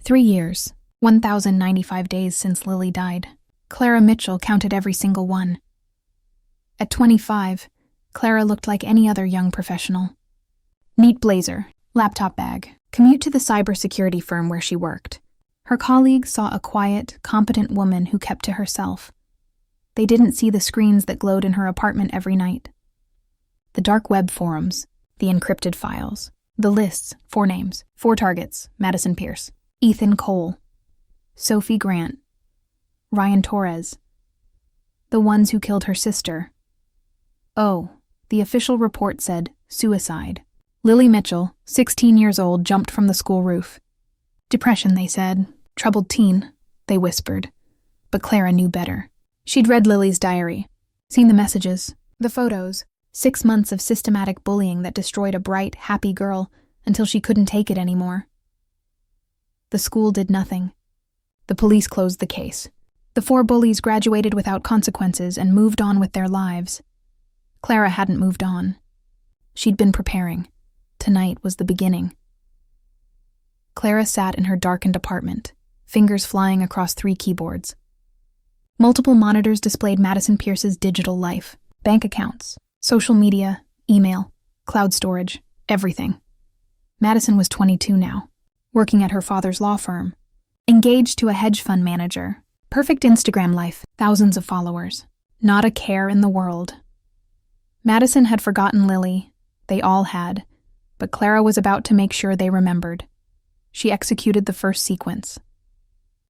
3 years, 1,095 days since Lily died. Clara Mitchell counted every single one. At 25, Clara looked like any other young professional. Neat blazer, laptop bag, commute to the cybersecurity firm where she worked. Her colleagues saw a quiet, competent woman who kept to herself. They didn't see the screens that glowed in her apartment every night. The dark web forums, the encrypted files, the lists, 4 names, 4 targets, Madison Pierce, Ethan Cole, Sophie Grant, Ryan Torres, the ones who killed her sister. Oh, the official report said suicide. Lily Mitchell, 16 years old, jumped from the school roof. Depression, they said. Troubled teen, they whispered. But Clara knew better. She'd read Lily's diary, seen the messages, the photos, 6 months of systematic bullying that destroyed a bright, happy girl until she couldn't take it anymore. The school did nothing. The police closed the case. The 4 bullies graduated without consequences and moved on with their lives. Clara hadn't moved on. She'd been preparing. Tonight was the beginning. Clara sat in her darkened apartment, fingers flying across 3 keyboards. Multiple monitors displayed Madison Pierce's digital life, bank accounts, social media, email, cloud storage, everything. Madison was 22 now, working at her father's law firm, engaged to a hedge fund manager, perfect Instagram life, thousands of followers, not a care in the world. Madison had forgotten Lily, they all had, but Clara was about to make sure they remembered. She executed the first sequence.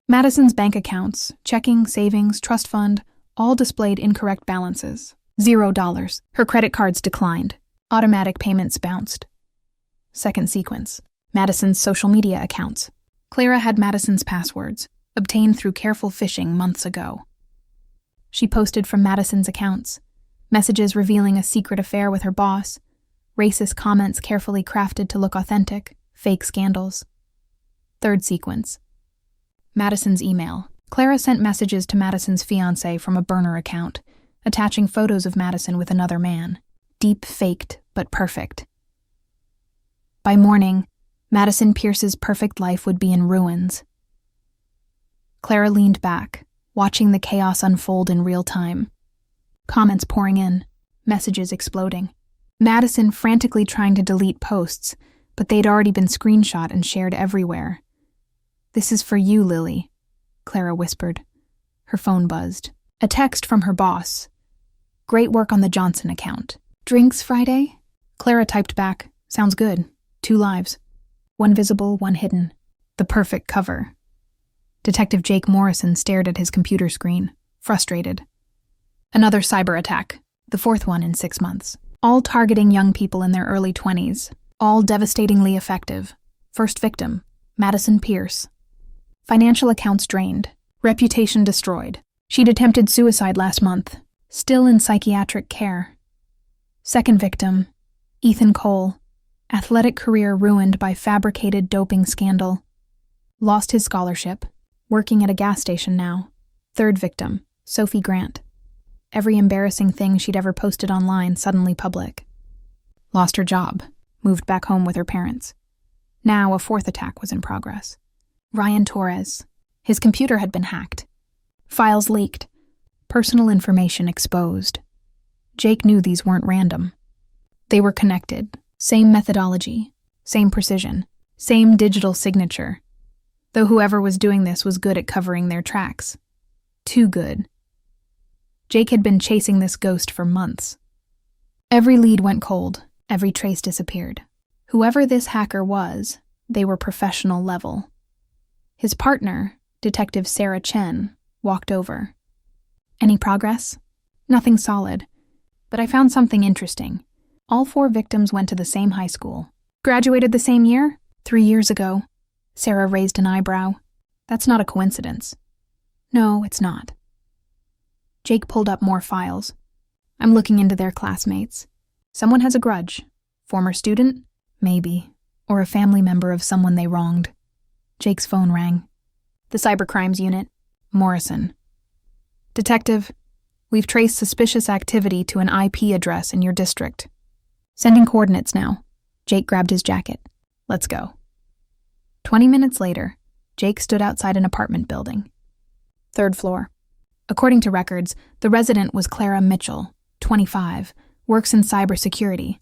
Madison's bank accounts, checking, savings, trust fund, all displayed incorrect balances. $0. Her credit cards declined. Automatic payments bounced. Second sequence. Madison's social media accounts. Clara had Madison's passwords, obtained through careful phishing months ago. She posted from Madison's accounts, messages revealing a secret affair with her boss, racist comments carefully crafted to look authentic, fake scandals. Third sequence. Madison's email. Clara sent messages to Madison's fiancé from a burner account, attaching photos of Madison with another man. Deep-faked, but perfect. By morning, Madison Pierce's perfect life would be in ruins. Clara leaned back, watching the chaos unfold in real time. Comments pouring in, messages exploding. Madison frantically trying to delete posts, but they'd already been screenshot and shared everywhere. "This is for you, Lily," Clara whispered. Her phone buzzed. A text from her boss. "Great work on the Johnson account. Drinks Friday?" Clara typed back, "Sounds good. 2 lives. 1 visible, 1 hidden. The perfect cover." Detective Jake Morrison stared at his computer screen, frustrated. Another cyber attack, the 4th one in 6 months. All targeting young people in their early 20s. All devastatingly effective. First victim, Madison Pierce. Financial accounts drained. Reputation destroyed. She'd attempted suicide last month. Still in psychiatric care. Second victim, Ethan Cole. Athletic career ruined by fabricated doping scandal. Lost his scholarship. Working at a gas station now. Third victim, Sophie Grant. Every embarrassing thing she'd ever posted online suddenly public. Lost her job. Moved back home with her parents. Now a 4th attack was in progress. Ryan Torres. His computer had been hacked. Files leaked. Personal information exposed. Jake knew these weren't random. They were connected. Same methodology. Same precision. Same digital signature. Though whoever was doing this was good at covering their tracks. Too good. Jake had been chasing this ghost for months. Every lead went cold. Every trace disappeared. Whoever this hacker was, they were professional level. His partner, Detective Sarah Chen, walked over. "Any progress?" "Nothing solid. But I found something interesting. All 4 victims went to the same high school. Graduated the same year? 3 years ago." Sarah raised an eyebrow. "That's not a coincidence." "No, it's not." Jake pulled up more files. "I'm looking into their classmates. Someone has a grudge. Former student? Maybe. Or a family member of someone they wronged." Jake's phone rang. "The Cybercrimes Unit. Morrison." "Detective, we've traced suspicious activity to an IP address in your district. Sending coordinates now." Jake grabbed his jacket. "Let's go." 20 minutes later, Jake stood outside an apartment building. 3rd floor. According to records, the resident was Clara Mitchell, 25, works in cybersecurity.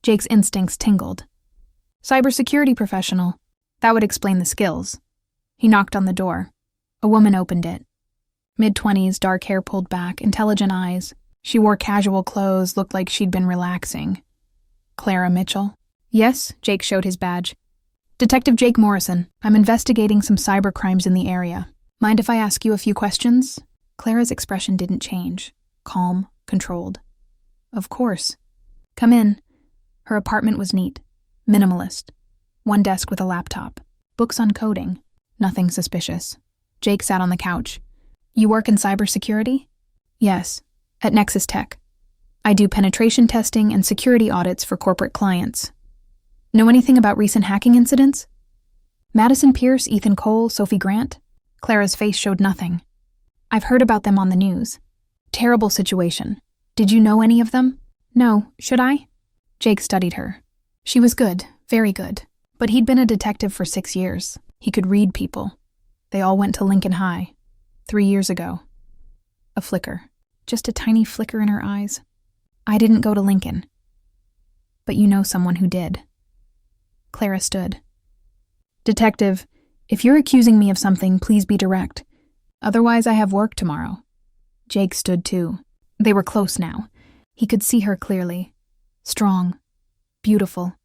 Jake's instincts tingled. Cybersecurity professional. That would explain the skills. He knocked on the door. A woman opened it. Mid-20s, dark hair pulled back, intelligent eyes. She wore casual clothes, looked like she'd been relaxing. Clara Mitchell? Yes, Jake showed his badge. Detective Jake Morrison. I'm investigating some cyber crimes in the area. Mind if I ask you a few questions? Clara's expression didn't change. Calm, controlled. Of course. Come in. Her apartment was neat. Minimalist. One desk with a laptop. Books on coding. Nothing suspicious. Jake sat on the couch. You work in cybersecurity? Yes, at Nexus Tech. I do penetration testing and security audits for corporate clients. Know anything about recent hacking incidents? Madison Pierce, Ethan Cole, Sophie Grant? Clara's face showed nothing. I've heard about them on the news. Terrible situation. Did you know any of them? No, should I? Jake studied her. She was good, very good. But he'd been a detective for 6 years. He could read people. They all went to Lincoln High. 3 years ago. A flicker. Just a tiny flicker in her eyes. I didn't go to Lincoln. But you know someone who did. Clara stood. Detective, if you're accusing me of something, please be direct. Otherwise, I have work tomorrow. Jake stood too. They were close now. He could see her clearly. Strong. Beautiful.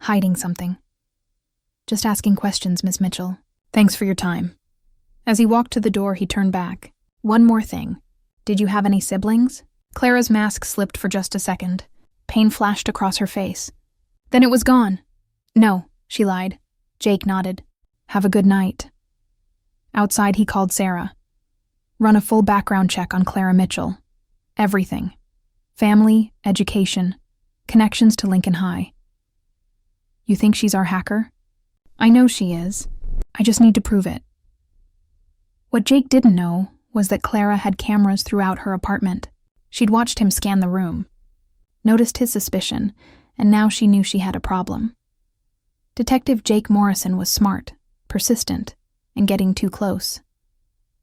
Hiding something. Just asking questions, Miss Mitchell. Thanks for your time. As he walked to the door, he turned back. One more thing. Did you have any siblings? Clara's mask slipped for just a second. Pain flashed across her face. Then it was gone. No, she lied. Jake nodded. Have a good night. Outside, he called Sarah. Run a full background check on Clara Mitchell. Everything. Family, education, connections to Lincoln High. You think she's our hacker? I know she is. I just need to prove it. What Jake didn't know was that Clara had cameras throughout her apartment. She'd watched him scan the room, noticed his suspicion, and now she knew she had a problem. Detective Jake Morrison was smart, persistent, and getting too close.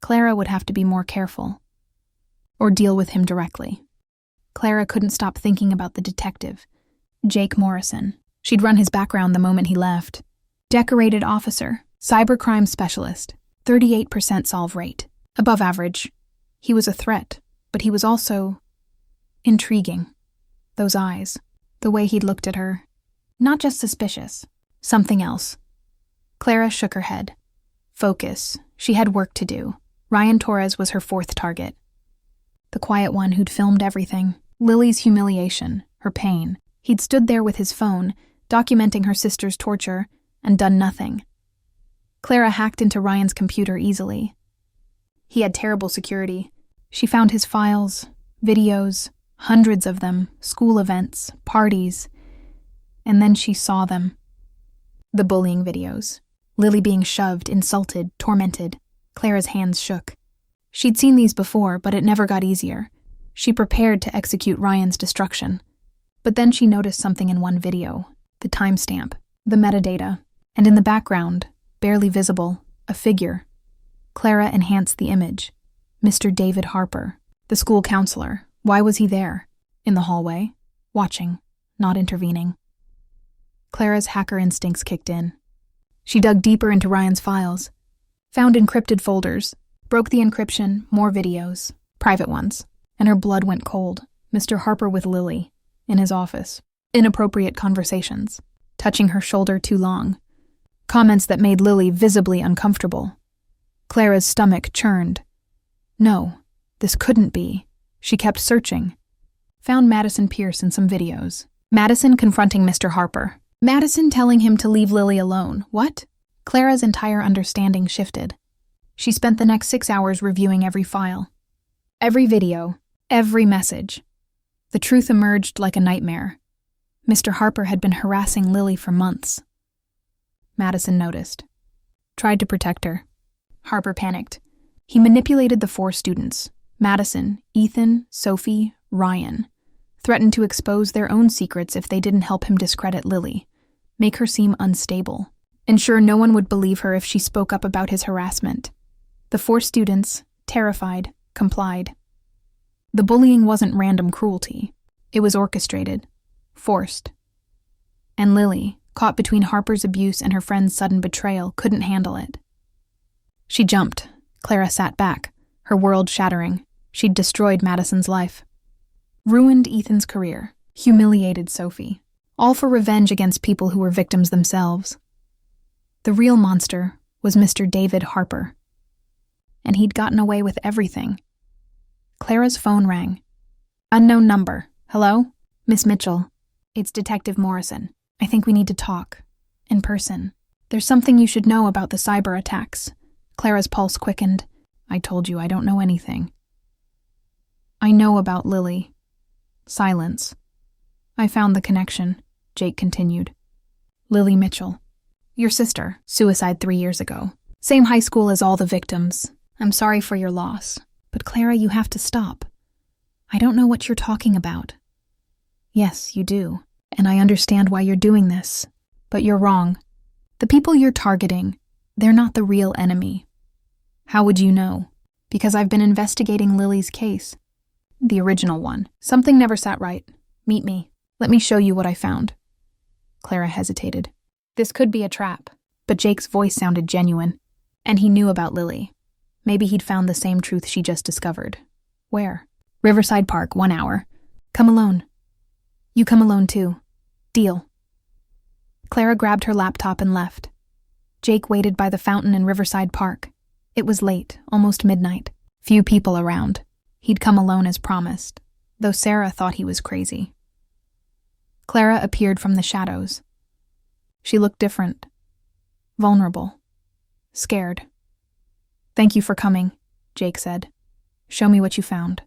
Clara would have to be more careful, or deal with him directly. Clara couldn't stop thinking about the detective, Jake Morrison. She'd run his background the moment he left. Decorated officer, cybercrime specialist, 38% solve rate. Above average. He was a threat, but he was also intriguing. Those eyes, the way he'd looked at her. Not just suspicious, something else. Clara shook her head. Focus. She had work to do. Ryan Torres was her 4th target. The quiet one who'd filmed everything. Lily's humiliation, her pain. He'd stood there with his phone, documenting her sister's torture, and done nothing. Clara hacked into Ryan's computer easily. He had terrible security. She found his files, videos, hundreds of them, school events, parties, and then she saw them. The bullying videos. Lily being shoved, insulted, tormented. Clara's hands shook. She'd seen these before, but it never got easier. She prepared to execute Ryan's destruction. But then she noticed something in one video, the timestamp, the metadata, and in the background, barely visible, a figure. Clara enhanced the image. Mr. David Harper, the school counselor. Why was he there? In the hallway, watching, not intervening. Clara's hacker instincts kicked in. She dug deeper into Ryan's files, found encrypted folders, broke the encryption, more videos, private ones, and her blood went cold. Mr. Harper with Lily, in his office. Inappropriate conversations, touching her shoulder too long. Comments that made Lily visibly uncomfortable. Clara's stomach churned. No, this couldn't be. She kept searching. Found Madison Pierce in some videos. Madison confronting Mr. Harper. Madison telling him to leave Lily alone. What? Clara's entire understanding shifted. She spent the next 6 hours reviewing every file. Every video. Every message. The truth emerged like a nightmare. Mr. Harper had been harassing Lily for months. Madison noticed. Tried to protect her. Harper panicked. He manipulated the 4 students, Madison, Ethan, Sophie, Ryan, threatened to expose their own secrets if they didn't help him discredit Lily, make her seem unstable. and sure, no one would believe her if she spoke up about his harassment. The 4 students, terrified, complied. The bullying wasn't random cruelty. It was orchestrated, forced. And Lily, caught between Harper's abuse and her friend's sudden betrayal, couldn't handle it. She jumped. Clara sat back, her world shattering. She'd destroyed Madison's life. Ruined Ethan's career, humiliated Sophie, all for revenge against people who were victims themselves. The real monster was Mr. David Harper. And he'd gotten away with everything. Clara's phone rang. Unknown number. Hello? Miss Mitchell. It's Detective Morrison. I think we need to talk. In person. There's something you should know about the cyber attacks. Clara's pulse quickened. I told you I don't know anything. I know about Lily. Silence. I found the connection, Jake continued. Lily Mitchell. Your sister, suicide 3 years ago. Same high school as all the victims. I'm sorry for your loss. But Clara, you have to stop. I don't know what you're talking about. Yes, you do. And I understand why you're doing this. But you're wrong. The people you're targeting, they're not the real enemy. How would you know? Because I've been investigating Lily's case. The original one. Something never sat right. Meet me. Let me show you what I found. Clara hesitated. This could be a trap. But Jake's voice sounded genuine. And he knew about Lily. Maybe he'd found the same truth she just discovered. Where? Riverside Park, 1 hour. Come alone. You come alone too. Deal. Clara grabbed her laptop and left. Jake waited by the fountain in Riverside Park. It was late, almost midnight. Few people around. He'd come alone as promised, though Sarah thought he was crazy. Clara appeared from the shadows. She looked different. Vulnerable. Scared. Thank you for coming, Jake said. Show me what you found.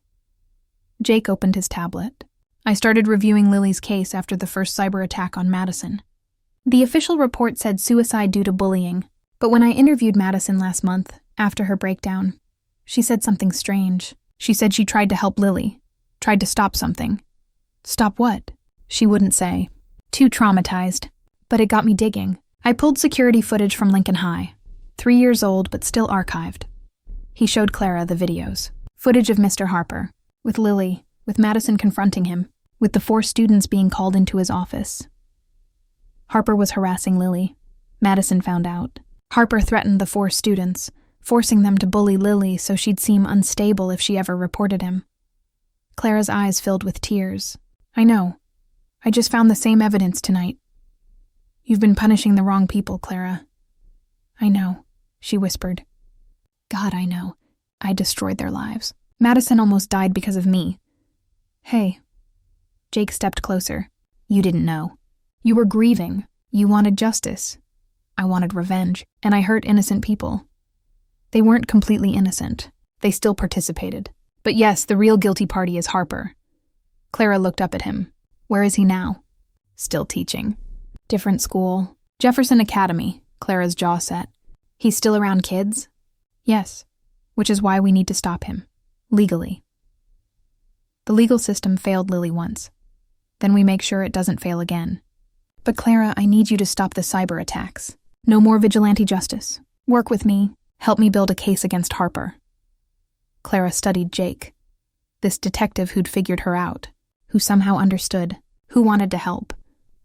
Jake opened his tablet. I started reviewing Lily's case after the first cyber attack on Madison. The official report said suicide due to bullying, but when I interviewed Madison last month, after her breakdown, she said something strange. She said she tried to help Lily, tried to stop something. Stop what? She wouldn't say. Too traumatized. But it got me digging. I pulled security footage from Lincoln High. 3 years old, but still archived. He showed Clara the videos. Footage of Mr. Harper, with Lily, with Madison confronting him, with the 4 students being called into his office. Harper was harassing Lily. Madison found out. Harper threatened the 4 students, forcing them to bully Lily so she'd seem unstable if she ever reported him. Clara's eyes filled with tears. I know. I just found the same evidence tonight. You've been punishing the wrong people, Clara. I know, she whispered. God, I know. I destroyed their lives. Madison almost died because of me. Hey. Jake stepped closer. You didn't know. You were grieving. You wanted justice. I wanted revenge, and I hurt innocent people. They weren't completely innocent. They still participated. But yes, the real guilty party is Harper. Clara looked up at him. Where is he now? Still teaching. Different school. Jefferson Academy. Clara's jaw set. He's still around kids? Yes. Which is why we need to stop him. Legally. The legal system failed Lily once. Then we make sure it doesn't fail again. But Clara, I need you to stop the cyber attacks. No more vigilante justice. Work with me. Help me build a case against Harper. Clara studied Jake. This detective who'd figured her out. Who somehow understood. Who wanted to help.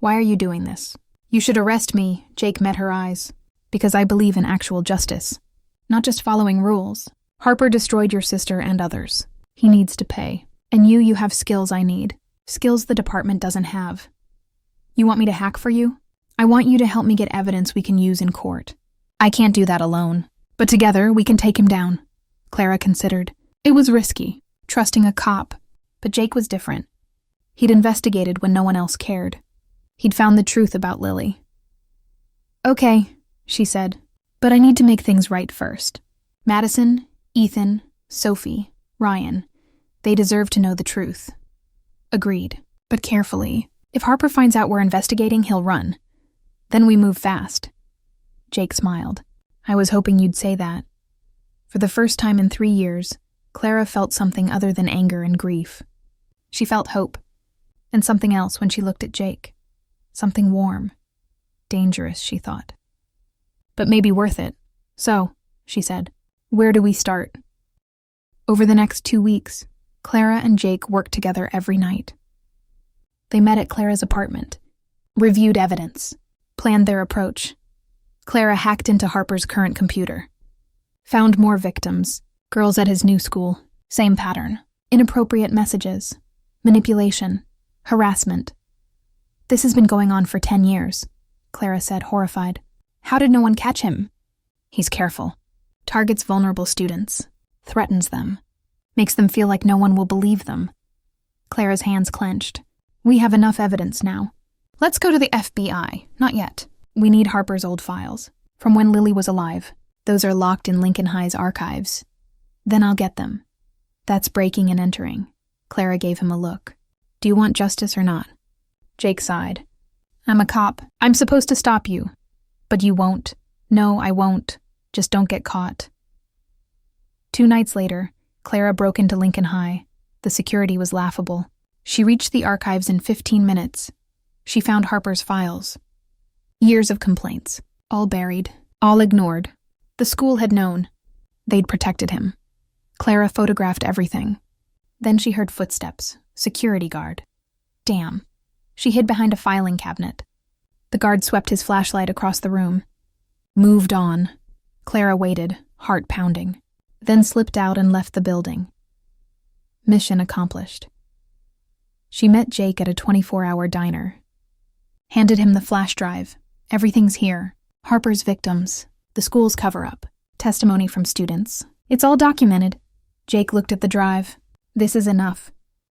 Why are you doing this? You should arrest me, Jake met her eyes. Because I believe in actual justice. Not just following rules. Harper destroyed your sister and others. He needs to pay. And you have skills I need. Skills the department doesn't have. You want me to hack for you? I want you to help me get evidence we can use in court. I can't do that alone. But together, we can take him down. Clara considered. It was risky, trusting a cop. But Jake was different. He'd investigated when no one else cared. He'd found the truth about Lily. Okay, she said. But I need to make things right first. Madison, Ethan, Sophie, Ryan. They deserve to know the truth. Agreed, but carefully. If Harper finds out we're investigating, he'll run. Then we move fast. Jake smiled. I was hoping you'd say that. For the first time in 3 years, Clara felt something other than anger and grief. She felt hope. And something else when she looked at Jake. Something warm. Dangerous, she thought. but maybe worth it. So, she said, where do we start? Over the next 2 weeks, Clara and Jake worked together every night. They met at Clara's apartment, reviewed evidence, planned their approach. Clara hacked into Harper's current computer. Found more victims, girls at his new school, same pattern. Inappropriate messages, manipulation, harassment. This has been going on for 10 years, Clara said, horrified. How did no one catch him? He's careful. Targets vulnerable students, threatens them, makes them feel like no one will believe them. Clara's hands clenched. We have enough evidence now. Let's go to the FBI. Not yet. We need Harper's old files, from when Lily was alive. Those are locked in Lincoln High's archives. Then I'll get them. That's breaking and entering. Clara gave him a look. Do you want justice or not? Jake sighed. I'm a cop. I'm supposed to stop you. But you won't. No, I won't. Just don't get caught. 2 nights later, Clara broke into Lincoln High. The security was laughable. She reached the archives in 15 minutes. She found Harper's files. Years of complaints. All buried. All ignored. The school had known. They'd protected him. Clara photographed everything. Then she heard footsteps. Security guard. Damn. She hid behind a filing cabinet. The guard swept his flashlight across the room. Moved on. Clara waited, heart pounding. Then slipped out and left the building. Mission accomplished. She met Jake at a 24-hour diner. Handed him the flash drive. Everything's here. Harper's victims. The school's cover-up. Testimony from students. It's all documented. Jake looked at the drive. This is enough.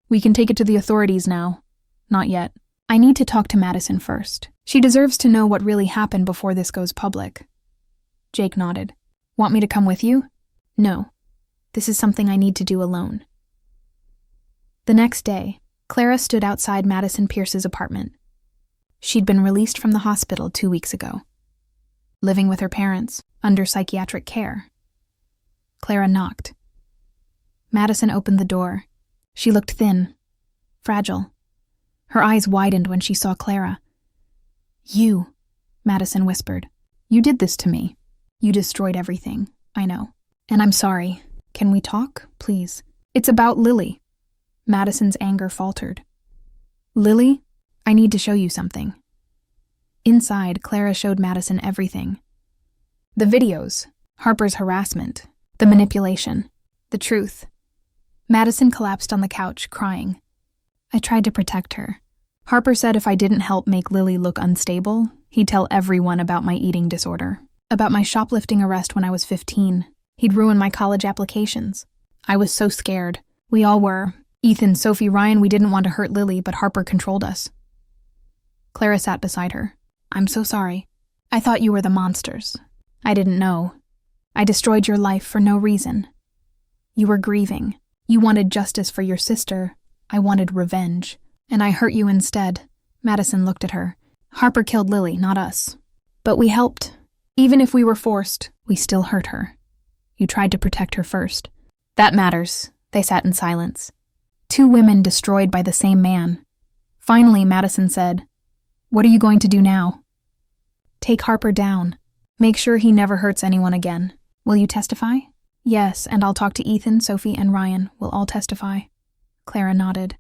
We can take it to the authorities now. Not yet. I need to talk to Madison first. She deserves to know what really happened before this goes public. Jake nodded. Want me to come with you? No. This is something I need to do alone. The next day, Clara stood outside Madison Pierce's apartment. She'd been released from the hospital 2 weeks ago. Living with her parents, under psychiatric care. Clara knocked. Madison opened the door. She looked thin, fragile. Her eyes widened when she saw Clara. You, Madison whispered. You did this to me. You destroyed everything, I know. And I'm sorry. Can we talk, please? It's about Lily. Madison's anger faltered. Lily, I need to show you something. Inside, Clara showed Madison everything. The videos, Harper's harassment, the manipulation, the truth. Madison collapsed on the couch, crying. I tried to protect her. Harper said if I didn't help make Lily look unstable, he'd tell everyone about my eating disorder, about my shoplifting arrest when I was 15. He'd ruin my college applications. I was so scared. We all were. Ethan, Sophie, Ryan, we didn't want to hurt Lily, but Harper controlled us. Clara sat beside her. I'm so sorry. I thought you were the monsters. I didn't know. I destroyed your life for no reason. You were grieving. You wanted justice for your sister. I wanted revenge. And I hurt you instead. Madison looked at her. Harper killed Lily, not us. But we helped. Even if we were forced, we still hurt her. You tried to protect her first. That matters. They sat in silence. 2 women destroyed by the same man. Finally, Madison said, What are you going to do now? Take Harper down. Make sure he never hurts anyone again. Will you testify? Yes, and I'll talk to Ethan, Sophie, and Ryan. We'll all testify. Clara nodded.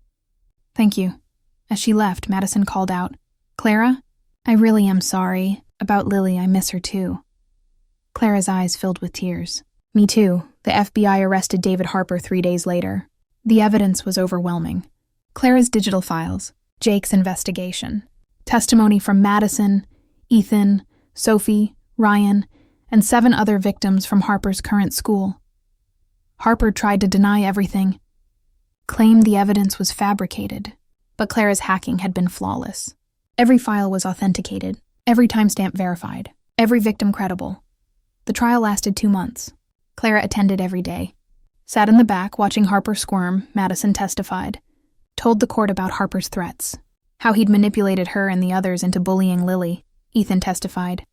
Thank you. As she left, Madison called out, Clara, I really am sorry. About Lily, I miss her too. Clara's eyes filled with tears. Me too. The FBI arrested David Harper 3 days later. The evidence was overwhelming. Clara's digital files, Jake's investigation, testimony from Madison, Ethan, Sophie, Ryan, and 7 other victims from Harper's current school. Harper tried to deny everything, claimed the evidence was fabricated, but Clara's hacking had been flawless. Every file was authenticated, every timestamp verified, every victim credible. The trial lasted 2 months. Clara attended every day. Sat in the back watching Harper squirm, Madison testified. Told the court about Harper's threats. How he'd manipulated her and the others into bullying Lily. Ethan testified.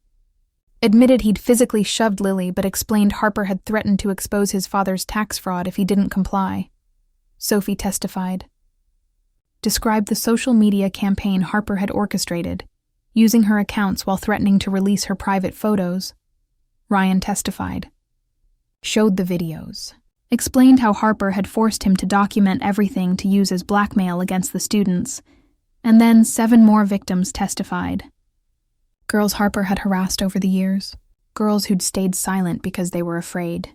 Admitted he'd physically shoved Lily but explained Harper had threatened to expose his father's tax fraud if he didn't comply. Sophie testified. Described the social media campaign Harper had orchestrated, using her accounts while threatening to release her private photos. Ryan testified, showed the videos, explained how Harper had forced him to document everything to use as blackmail against the students, and then 7 more victims testified. Girls Harper had harassed over the years, girls who'd stayed silent because they were afraid.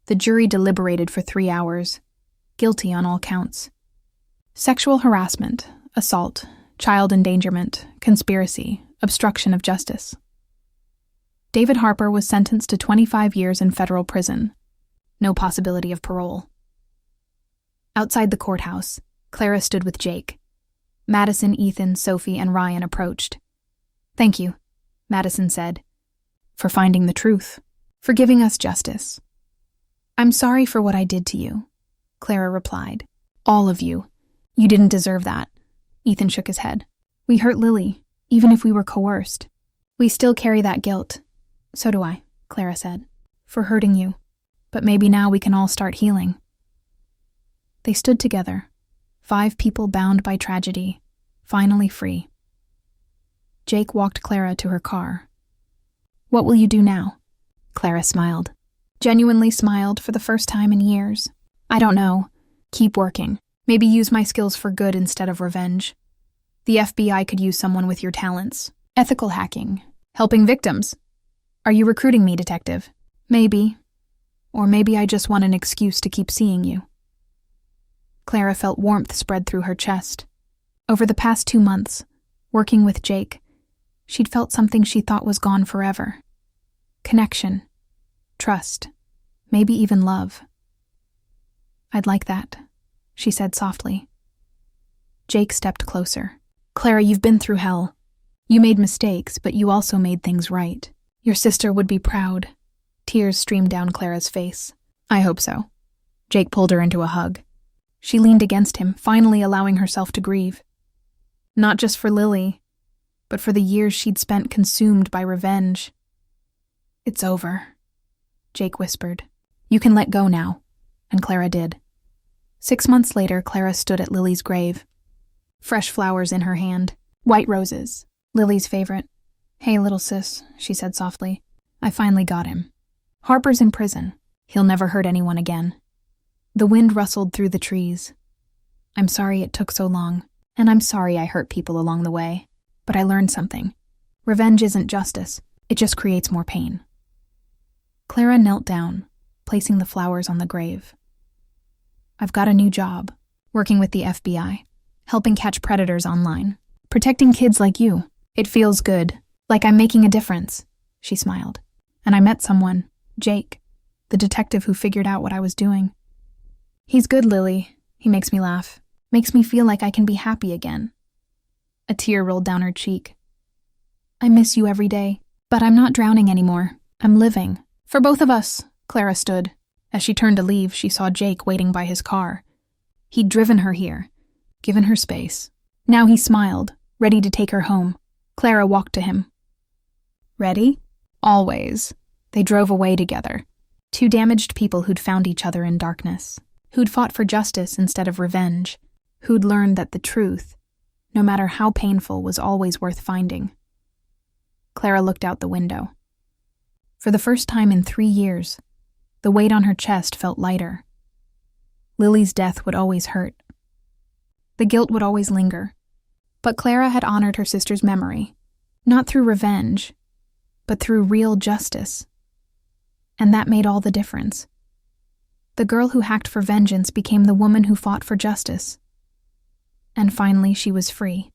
The jury deliberated for 3 hours, guilty on all counts. Sexual harassment, assault, child endangerment, conspiracy, obstruction of justice. David Harper was sentenced to 25 years in federal prison. No possibility of parole. Outside the courthouse, Clara stood with Jake. Madison, Ethan, Sophie, and Ryan approached. "Thank you," Madison said, "for finding the truth, for giving us justice." "I'm sorry for what I did to you," Clara replied. "All of you. You didn't deserve that." Ethan shook his head. "We hurt Lily, even if we were coerced. We still carry that guilt." "So do I," Clara said, "for hurting you. But maybe now we can all start healing." They stood together, 5 people bound by tragedy, finally free. Jake walked Clara to her car. "What will you do now?" Clara smiled. Genuinely smiled for the first time in years. "I don't know. Keep working. Maybe use my skills for good instead of revenge. The FBI could use someone with your talents. Ethical hacking. Helping victims. Are you recruiting me, detective? Maybe. Or maybe I just want an excuse to keep seeing you." Clara felt warmth spread through her chest. Over the past 2 months, working with Jake, she'd felt something she thought was gone forever. Connection. Trust. Maybe even love. "I'd like that," she said softly. Jake stepped closer. "Clara, you've been through hell. You made mistakes, but you also made things right. Your sister would be proud." Tears streamed down Clara's face. "I hope so." Jake pulled her into a hug. She leaned against him, finally allowing herself to grieve. Not just for Lily, but for the years she'd spent consumed by revenge. "It's over," Jake whispered. "You can let go now." And Clara did. 6 months later, Clara stood at Lily's grave. Fresh flowers in her hand. White roses. Lily's favorite. "Hey, little sis," she said softly. "I finally got him. Harper's in prison. He'll never hurt anyone again." The wind rustled through the trees. "I'm sorry it took so long, and I'm sorry I hurt people along the way. But I learned something. Revenge isn't justice. It just creates more pain." Clara knelt down, placing the flowers on the grave. "I've got a new job, working with the FBI, helping catch predators online, protecting kids like you. It feels good, like I'm making a difference," she smiled. "And I met someone, Jake, the detective who figured out what I was doing. He's good, Lily. He makes me laugh, makes me feel like I can be happy again." A tear rolled down her cheek. "I miss you every day, but I'm not drowning anymore. I'm living. For both of us." Clara stood. As she turned to leave, she saw Jake waiting by his car. He'd driven her here, given her space. Now he smiled, ready to take her home. Clara walked to him. "Ready?" "Always." They drove away together. 2 damaged people who'd found each other in darkness, who'd fought for justice instead of revenge, who'd learned that the truth, no matter how painful, was always worth finding. Clara looked out the window. For the first time in 3 years, the weight on her chest felt lighter. Lily's death would always hurt. The guilt would always linger. But Clara had honored her sister's memory, not through revenge, but through real justice. And that made all the difference. The girl who hacked for vengeance became the woman who fought for justice. And finally, she was free.